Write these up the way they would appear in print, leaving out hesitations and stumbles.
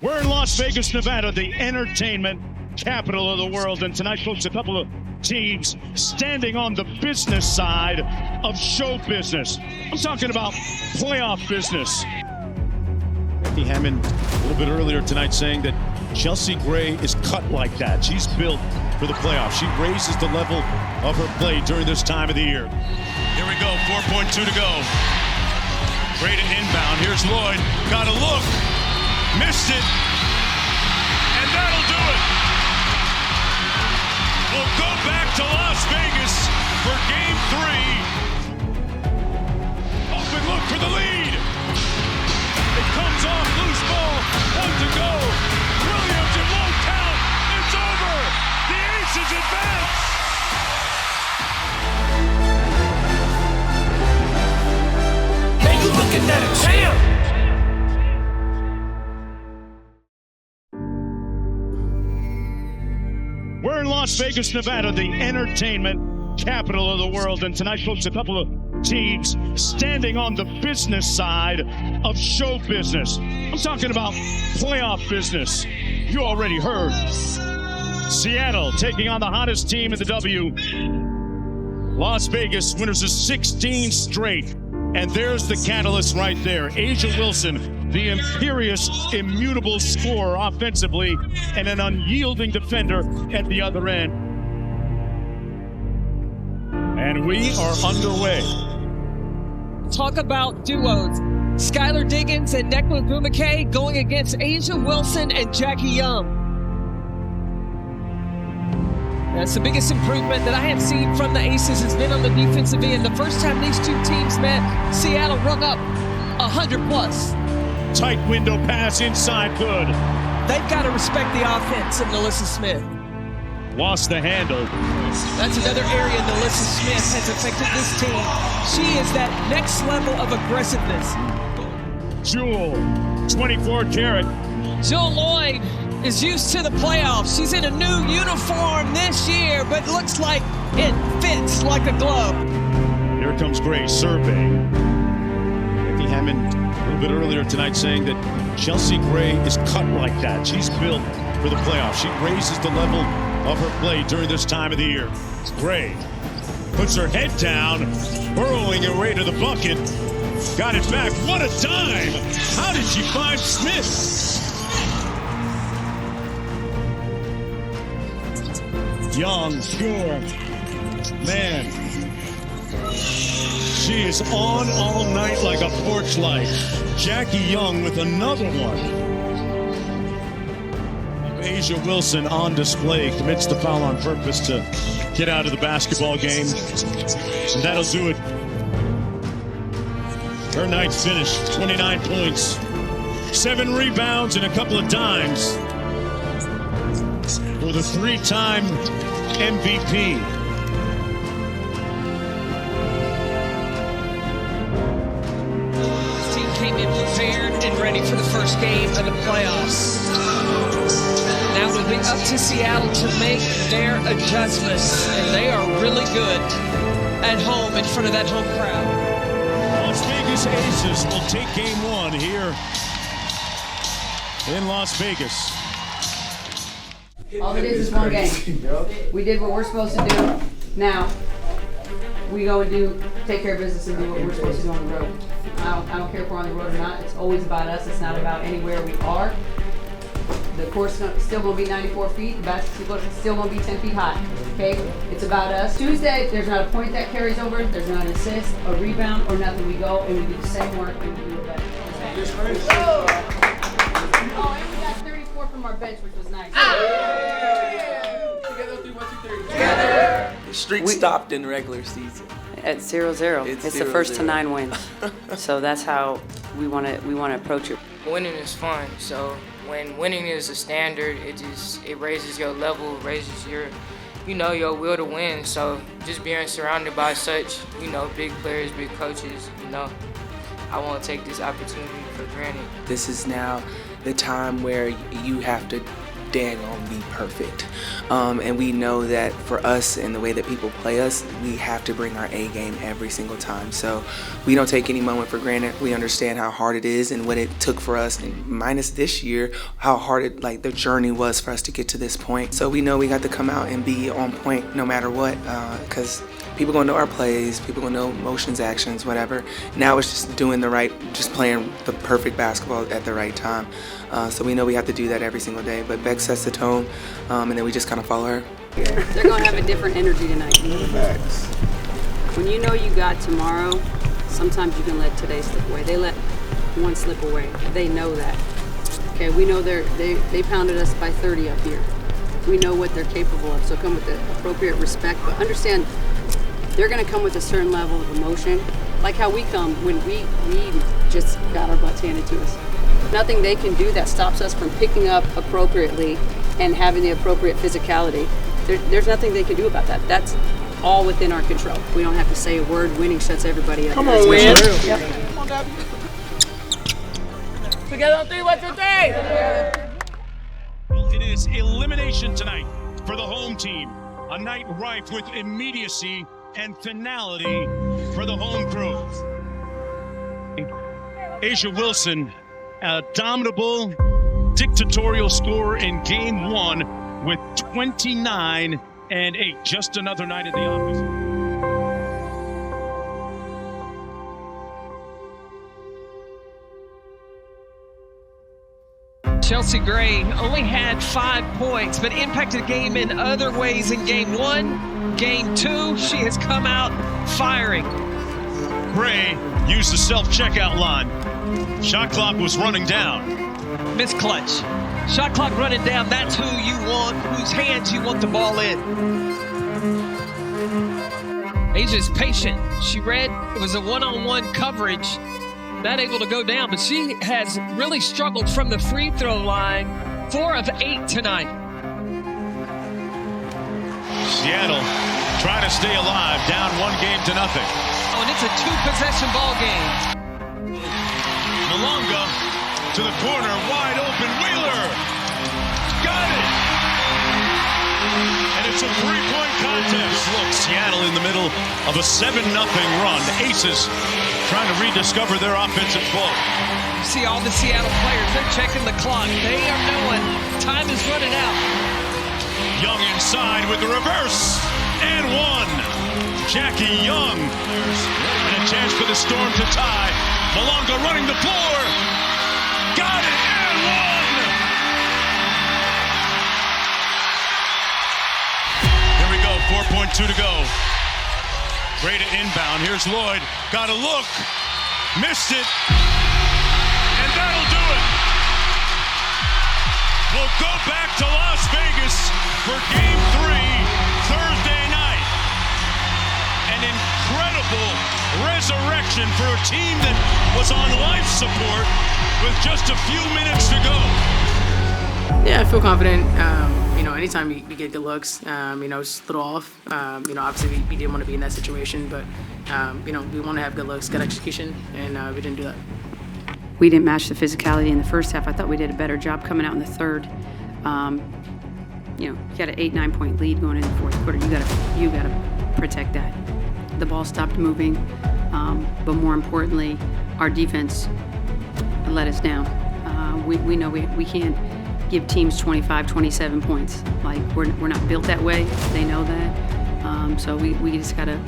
We're in Las Vegas, Nevada, the entertainment capital of the world. And tonight, folks, a couple of teams standing on the business side of show business. I'm talking about playoff business. Becky Hammond a little bit earlier tonight saying that Chelsea Gray is cut like that. She's built for the playoffs. She raises the level of her play during this time of the year. Here we go, 4.2 to go. Gray to inbound. Here's Lloyd. Got a look. Missed it. And that'll do it. We'll go back to Las Vegas for Game 3. Open look for the lead. It comes off, loose ball. 1 to go. Williams, it won't count. It's over. The Aces advance. Man, you looking at a champ. We're in Las Vegas, Nevada, the entertainment capital of the world. And tonight, folks, a couple of teams standing on the business side of show business. I'm talking about playoff business. You already heard. Seattle taking on the hottest team in the W. Las Vegas, winners of 16 straight. And there's the catalyst right there. A'ja Wilson, the imperious, immutable scorer offensively, and an unyielding defender at the other end. And we are underway. Talk about duos. Skylar Diggins and Declan Bumake going against A'ja Wilson and Jackie Young. That's the biggest improvement that I have seen from the Aces has been on the defensive end. The first time these two teams met, Seattle rung up 100 plus. Tight window pass inside, good. They've got to respect the offense of Nalissa Smith. Lost the handle. That's another area Nalissa Smith has affected this team. She is that next level of aggressiveness. Jewel, 24 karat. Jewel Lloyd is used to the playoffs. She's in a new uniform this year, but looks like it fits like a glove. Here comes Gray surveying. Becky Hammond a little bit earlier tonight saying that Chelsea Gray is cut like that. She's built for the playoffs. She raises the level of her play during this time of the year. Gray puts her head down, burrowing her way to the bucket. Got it back. What a dime! How did she find Smith? Young, pure, man. She is on all night like a porch light. Jackie Young with another one. A'ja Wilson on display, commits the foul on purpose to get out of the basketball game. And that'll do it. Her night finish, 29 points, 7 rebounds, and a couple of dimes for the 3-time MVP. This team came in prepared and ready for the first game of the playoffs. Now it'll be up to Seattle to make their adjustments, and they are really good at home in front of that home crowd. Las Vegas Aces will take game 1 here in Las Vegas. All it is one game. We did what we're supposed to do. Now, we go and take care of business and do what we're supposed to do on the road. I don't care if we're on the road or not. It's always about us. It's not about anywhere we are. The court's still going to be 94 feet. The basketball is still going to be 10 feet high. Okay? It's about us. Tuesday, there's not a point that carries over. There's not an assist, a rebound, or nothing. We go and we do the same work and we do it better. Okay? Oh, and we got 34 from our bench, which was nice. The streak stopped in the regular season. At 0-0. It's the first to 9 wins. So that's how we want to approach it. Winning is fun. So when winning is a standard, it raises your level, raises your will to win. So just being surrounded by such, big players, big coaches, I won't take this opportunity for granted. This is now the time where you have to dang on be perfect. And we know that for us and the way that people play us, we have to bring our A game every single time. So we don't take any moment for granted. We understand how hard it is and what it took for us, and minus this year, how hard it, like the journey was for us to get to this point. So we know we got to come out and be on point no matter what, because people gonna know our plays, people gonna know motions, actions, whatever. Now it's just doing just playing the perfect basketball at the right time. So we know we have to do that every single day. But Beck sets the tone, and then we just kind of follow her. They're going to have a different energy tonight. When you know you got tomorrow, sometimes you can let today slip away. They let one slip away. They know that. Okay, we know they pounded us by 30 up here. We know what they're capable of, so come with the appropriate respect. But understand, they're going to come with a certain level of emotion, like how we come when we just got our butts handed to us. Nothing they can do that stops us from picking up appropriately and having the appropriate physicality. There's nothing they can do about that. That's all within our control. We don't have to say a word. Winning shuts everybody up. Come on, win. Yep. Come on, W. Together on 3, 1, 2, 3. It is elimination tonight for the home team. A night rife with immediacy and finality for the home crew. Asia Wilson, a dominable, dictatorial scorer in game 1 with 29 and 8. Just another night at the office. Chelsea Gray only had 5 points, but impacted the game in other ways in game 1. Game 2, she has come out firing. Gray used the self-checkout line. Shot clock was running down. Miss Clutch. Shot clock running down, that's who you want, whose hands you want the ball in. Asia's patient. She read it was a one-on-one coverage, not able to go down, but she has really struggled from the free throw line. 4 of 8 tonight. Seattle trying to stay alive, down 1-0. Oh, and it's a 2-possession ball game. Malonga to the corner, wide open, Wheeler! Got it! And it's a 3-point contest. Look, Seattle in the middle of a 7-0 run. The Aces trying to rediscover their offensive flow. You see all the Seattle players, they're checking the clock. They are knowing time is running out. Young inside with the reverse, and 1. Jackie Young, and a chance for the Storm to tie. Malonga running the floor, got it, and 1. Here we go, 4.2 to go. Gray to inbound, here's Lloyd, got a look, missed it, and that'll do it. We'll go back to Las Vegas for Game 3 Thursday night. An incredible resurrection for a team that was on life support with just a few minutes to go. Yeah, I feel confident. Anytime you get good looks, it's a little off. Obviously we didn't want to be in that situation, but, we want to have good looks, good execution, and we didn't do that. We didn't match the physicality in the first half. I thought we did a better job coming out in the third. You got an 8-9 point lead going into the fourth quarter. You gotta protect that. The ball stopped moving, but more importantly, our defense let us down. We know we can't give teams 25, 27 points. Like we're not built that way. They know that. So we just gotta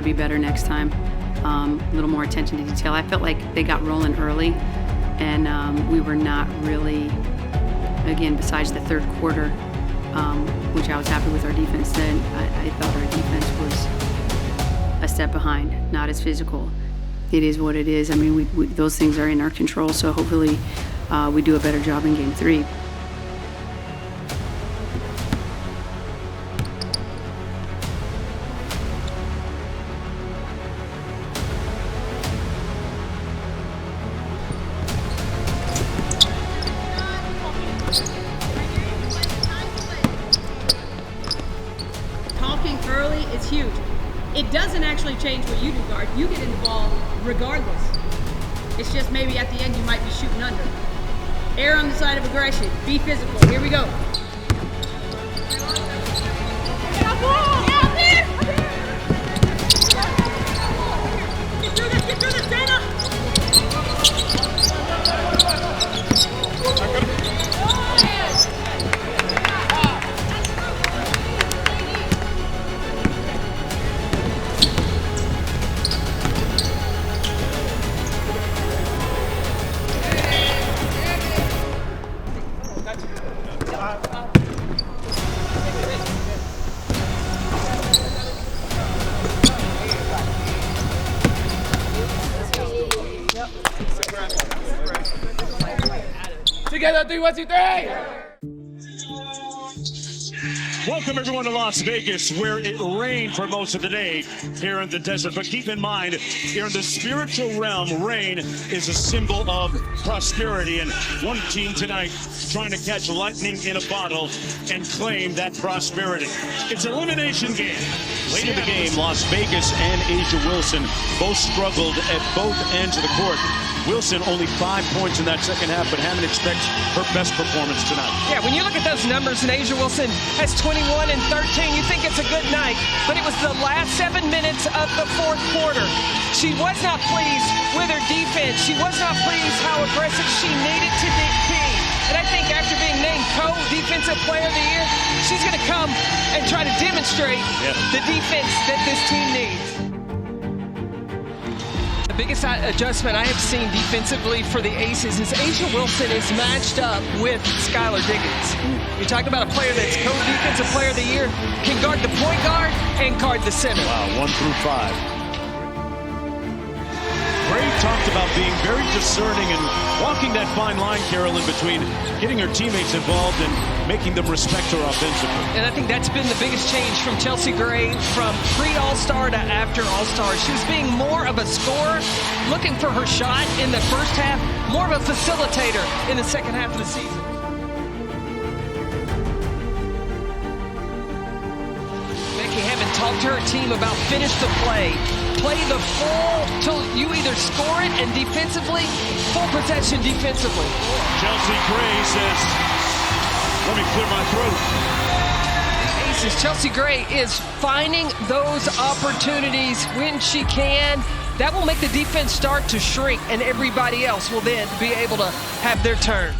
be better next time. A little more attention to detail. I felt like they got rolling early, and we were not really, again, besides the third quarter, which I was happy with our defense then, I thought our defense was a step behind, not as physical. It is what it is. I mean, those things are in our control, so hopefully we do a better job in Game 3. Early is huge. It doesn't actually change what you do, guard. You get in the ball regardless. It's just maybe at the end you might be shooting under. Err on the side of aggression. Be physical. Here we go. Together, 3, 1, 2, 3. Welcome everyone to Las Vegas, where it rained for most of the day here in the desert. But keep in mind, here in the spiritual realm, rain is a symbol of prosperity. And one team tonight trying to catch lightning in a bottle and claim that prosperity. It's an elimination game. Late in the game, Las Vegas and A'ja Wilson both struggled at both ends of the court. Wilson only 5 points in that second half, but Hammond expects her best performance tonight. Yeah, when you look at those numbers, and A'ja Wilson has 21 and 13, you think it's a good night, but it was the last 7 minutes of the fourth quarter. She was not pleased with her defense. She was not pleased how aggressive she needed to be. And I think after being named co-defensive player of the year, she's going to come and try to demonstrate the defense that this team needs. The biggest adjustment I have seen defensively for the Aces is A'ja Wilson is matched up with Skylar Diggins. You're talking about a player that's co-defensive player of the year, can guard the point guard and guard the center. Wow, 1 through 5. Gray talked about being very discerning and walking that fine line, Carolyn, between getting her teammates involved and making them respect her offensively. And I think that's been the biggest change from Chelsea Gray from pre-All-Star to after All-Star. She was being more of a scorer, looking for her shot in the first half, more of a facilitator in the second half of the season. Becky Hammond talked to her team about finish the play. Play the full till you either score it, and defensively, full possession defensively. Chelsea Gray says, let me clear my throat. Aces, Chelsea Gray is finding those opportunities when she can. That will make the defense start to shrink, and everybody else will then be able to have their turn.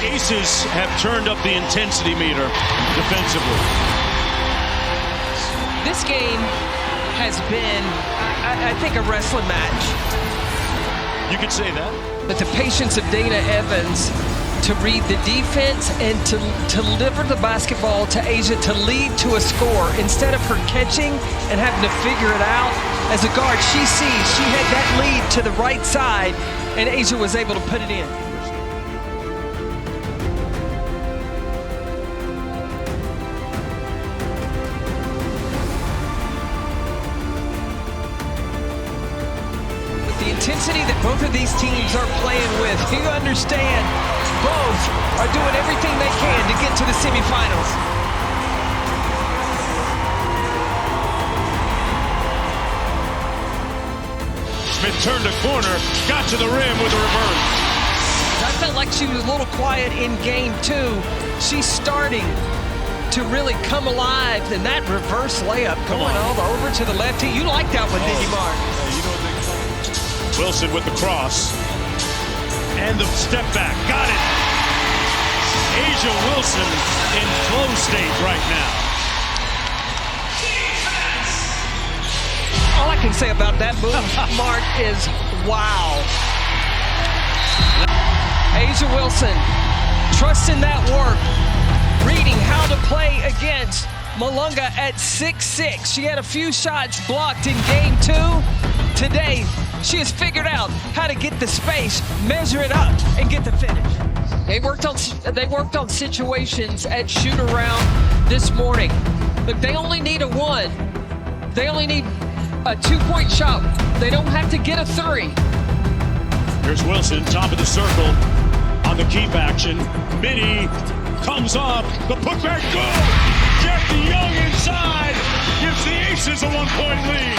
Aces have turned up the intensity meter defensively. This game has been, I think, a wrestling match. You could say that. But the patience of Dana Evans to read the defense and to deliver the basketball to A'ja to lead to a score instead of her catching and having to figure it out. As a guard, she sees she had that lead to the right side, and A'ja was able to put it in. Intensity that both of these teams are playing with. You understand, both are doing everything they can to get to the semifinals. Smith turned a corner, got to the rim with a reverse. I felt like she was a little quiet in game 2. She's starting to really come alive, and that reverse layup going all over to the left. You like that one, didn't you, Mark? Wilson with the cross and the step back, got it. A'ja Wilson in flow state right now. All I can say about that move, Mark, is wow. A'ja Wilson trusting that work, reading how to play against Malunga at 6'6". She had a few shots blocked in game 2. Today, she has figured out how to get the space, measure it up, and get the finish. They worked on situations at shoot-around this morning. But they only need a 1. They only need a 2-point shot. They don't have to get a 3. Here's Wilson, top of the circle, on the keep action. Midi comes off, the putback goal. Jeffy Young inside gives the Aces a 1-point lead.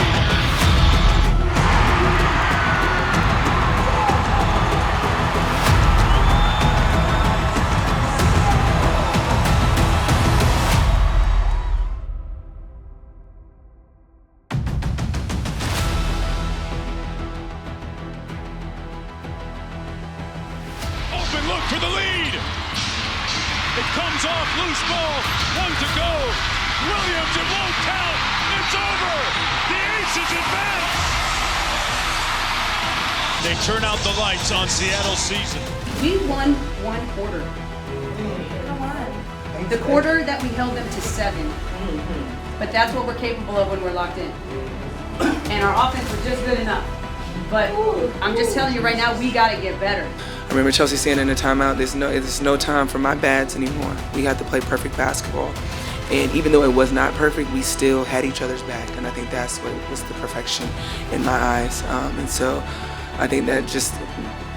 for the lead. It comes off, loose ball, 1 to go. Williams, it won't count. It's over. The Aces advance. They turn out the lights on Seattle's season. We won 1 quarter. The quarter that we held them to 7. But that's what we're capable of when we're locked in. And our offense was just good enough. But I'm just telling you right now, we got to get better. I remember Chelsea saying in the timeout, there's no time for my bads anymore. We have to play perfect basketball. And even though it was not perfect, we still had each other's back. And I think that's what was the perfection in my eyes. And so I think that just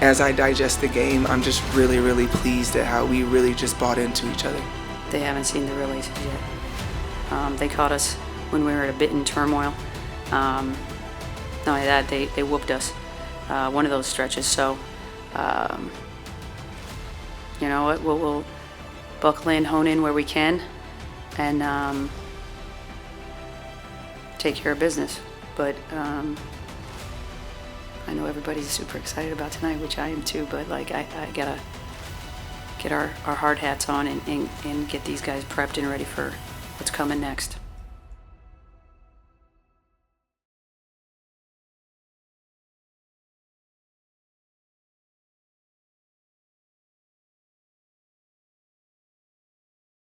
as I digest the game, I'm just really, really pleased at how we really just bought into each other. They haven't seen the real Aces yet. They caught us when we were a bit in turmoil. Not only that, they whooped us one of those stretches. So, you know what, we'll buckle in, hone in where we can, and take care of business. But I know everybody's super excited about tonight, which I am too, but like I gotta get our hard hats on and get these guys prepped and ready for what's coming next.